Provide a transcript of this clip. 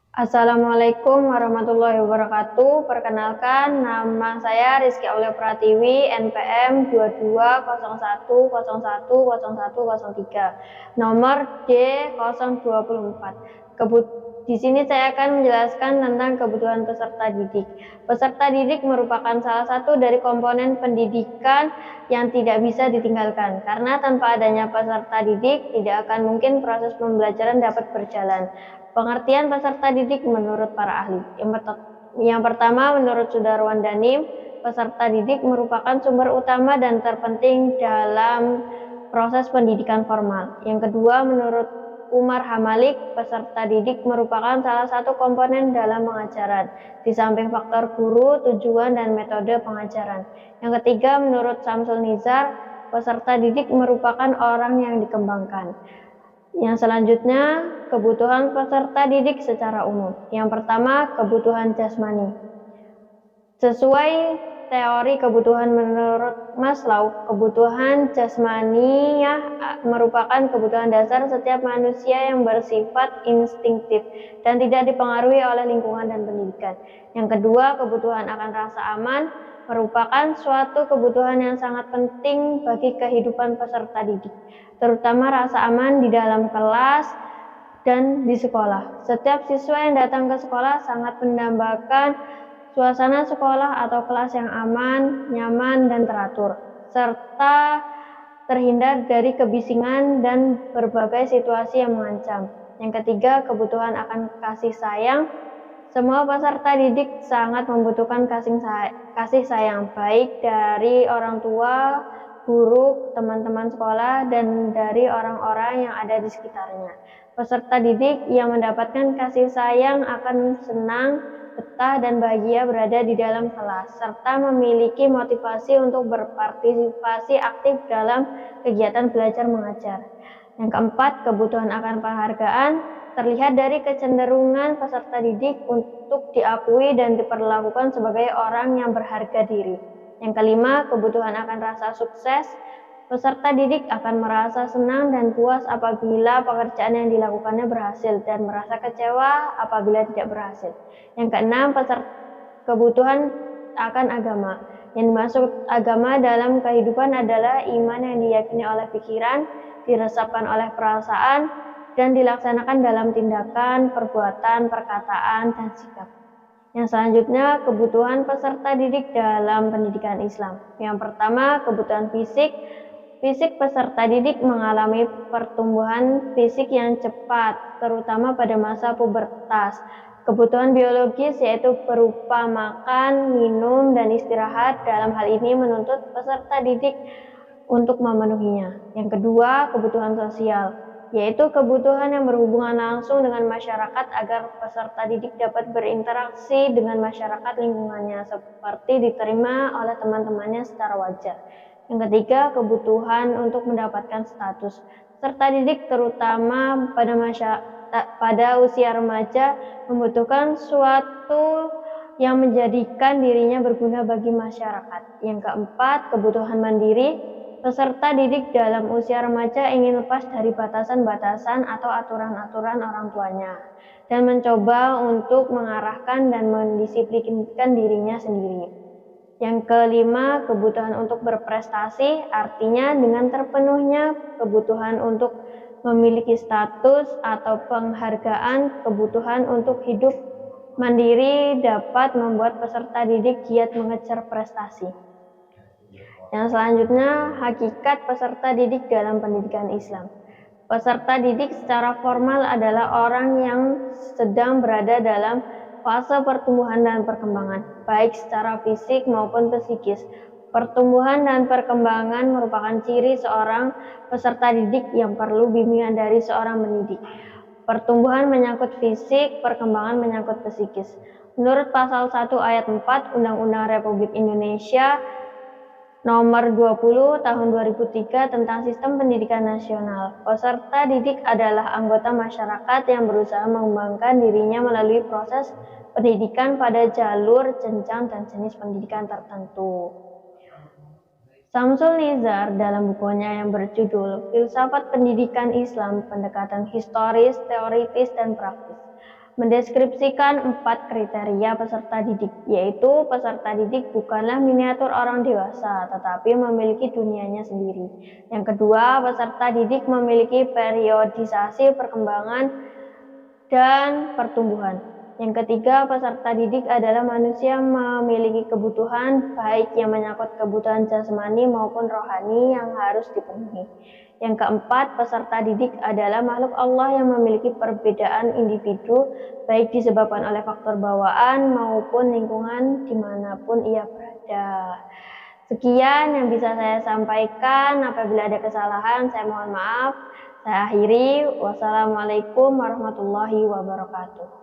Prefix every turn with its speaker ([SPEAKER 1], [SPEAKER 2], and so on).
[SPEAKER 1] Assalamualaikum warahmatullahi wabarakatuh. Perkenalkan, nama saya Rizky Aulia Pratiwi, NPM 2201010103, nomor D024. Di sini saya akan menjelaskan tentang kebutuhan peserta didik. Peserta didik merupakan salah satu dari komponen pendidikan yang tidak bisa ditinggalkan, karena tanpa adanya peserta didik tidak akan mungkin proses pembelajaran dapat berjalan. Pengertian peserta didik menurut para ahli. Yang pertama, menurut Sudarwan Danim, peserta didik merupakan sumber utama dan terpenting dalam proses pendidikan formal. Yang kedua, menurut Umar Hamalik, peserta didik merupakan salah satu komponen dalam pengajaran, di samping faktor guru, tujuan, dan metode pengajaran. Yang ketiga, menurut Samsul Nizar, peserta didik merupakan orang yang dikembangkan. Yang selanjutnya, kebutuhan peserta didik secara umum. Yang pertama, kebutuhan jasmani. Sesuai teori kebutuhan menurut Maslow, kebutuhan jasmaniyah merupakan kebutuhan dasar setiap manusia yang bersifat instinktif dan tidak dipengaruhi oleh lingkungan dan pendidikan. Yang kedua, kebutuhan akan rasa aman merupakan suatu kebutuhan yang sangat penting bagi kehidupan peserta didik, terutama rasa aman di dalam kelas dan di sekolah. Setiap siswa yang datang ke sekolah sangat mendambakan suasana sekolah atau kelas yang aman, nyaman, dan teratur, serta terhindar dari kebisingan dan berbagai situasi yang mengancam. Yang ketiga, kebutuhan akan kasih sayang. Semua peserta didik sangat membutuhkan kasih sayang, baik dari orang tua, guru, teman-teman sekolah, dan dari orang-orang yang ada di sekitarnya. Peserta didik yang mendapatkan kasih sayang akan senang, betah, dan bahagia berada di dalam kelas, serta memiliki motivasi untuk berpartisipasi aktif dalam kegiatan belajar mengajar. Yang keempat, kebutuhan akan penghargaan terlihat dari kecenderungan peserta didik untuk diakui dan diperlakukan sebagai orang yang berharga diri. Yang kelima, kebutuhan akan rasa sukses. Peserta didik akan merasa senang dan puas apabila pekerjaan yang dilakukannya berhasil dan merasa kecewa apabila tidak berhasil. Yang keenam, kebutuhan akan agama. Yang dimaksud agama dalam kehidupan adalah iman yang diyakini oleh pikiran, diresapkan oleh perasaan, dan dilaksanakan dalam tindakan, perbuatan, perkataan, dan sikap. Yang selanjutnya, kebutuhan peserta didik dalam pendidikan Islam. Yang pertama, kebutuhan fisik. Fisik peserta didik mengalami pertumbuhan fisik yang cepat, terutama pada masa pubertas. Kebutuhan biologis yaitu berupa makan, minum, dan istirahat dalam hal ini menuntut peserta didik untuk memenuhinya. Yang kedua, kebutuhan sosial, yaitu kebutuhan yang berhubungan langsung dengan masyarakat agar peserta didik dapat berinteraksi dengan masyarakat lingkungannya seperti diterima oleh teman-temannya secara wajar. Yang ketiga, kebutuhan untuk mendapatkan status. Peserta didik terutama pada usia remaja membutuhkan suatu yang menjadikan dirinya berguna bagi masyarakat. Yang keempat, kebutuhan mandiri. Peserta didik dalam usia remaja ingin lepas dari batasan-batasan atau aturan-aturan orang tuanya dan mencoba untuk mengarahkan dan mendisiplinkan dirinya sendiri. Yang kelima, kebutuhan untuk berprestasi, artinya dengan terpenuhnya kebutuhan untuk memiliki status atau penghargaan. Kebutuhan untuk hidup mandiri dapat membuat peserta didik giat mengejar prestasi. Yang selanjutnya, hakikat peserta didik dalam pendidikan Islam. Peserta didik secara formal adalah orang yang sedang berada dalam fase pertumbuhan dan perkembangan, baik secara fisik maupun psikis. Pertumbuhan dan perkembangan merupakan ciri seorang peserta didik yang perlu bimbingan dari seorang pendidik. Pertumbuhan menyangkut fisik, perkembangan menyangkut psikis. Menurut pasal 1 ayat 4 Undang-Undang Republik Indonesia Nomor 20 Tahun 2003 tentang Sistem Pendidikan Nasional, peserta didik adalah anggota masyarakat yang berusaha mengembangkan dirinya melalui proses pendidikan pada jalur, jenjang, dan jenis pendidikan tertentu. Samsul Nizar dalam bukunya yang berjudul Filsafat Pendidikan Islam, Pendekatan Historis, Teoritis, dan Praktis mendeskripsikan 4 kriteria peserta didik, yaitu peserta didik bukanlah miniatur orang dewasa, tetapi memiliki dunianya sendiri. Yang kedua, peserta didik memiliki periodisasi perkembangan dan pertumbuhan. Yang ketiga, peserta didik adalah manusia memiliki kebutuhan, baik yang menyangkut kebutuhan jasmani maupun rohani yang harus dipenuhi. Yang keempat, peserta didik adalah makhluk Allah yang memiliki perbedaan individu, baik disebabkan oleh faktor bawaan maupun lingkungan dimanapun ia berada. Sekian yang bisa saya sampaikan. Apabila ada kesalahan, saya mohon maaf. Saya akhiri. Wassalamualaikum warahmatullahi wabarakatuh.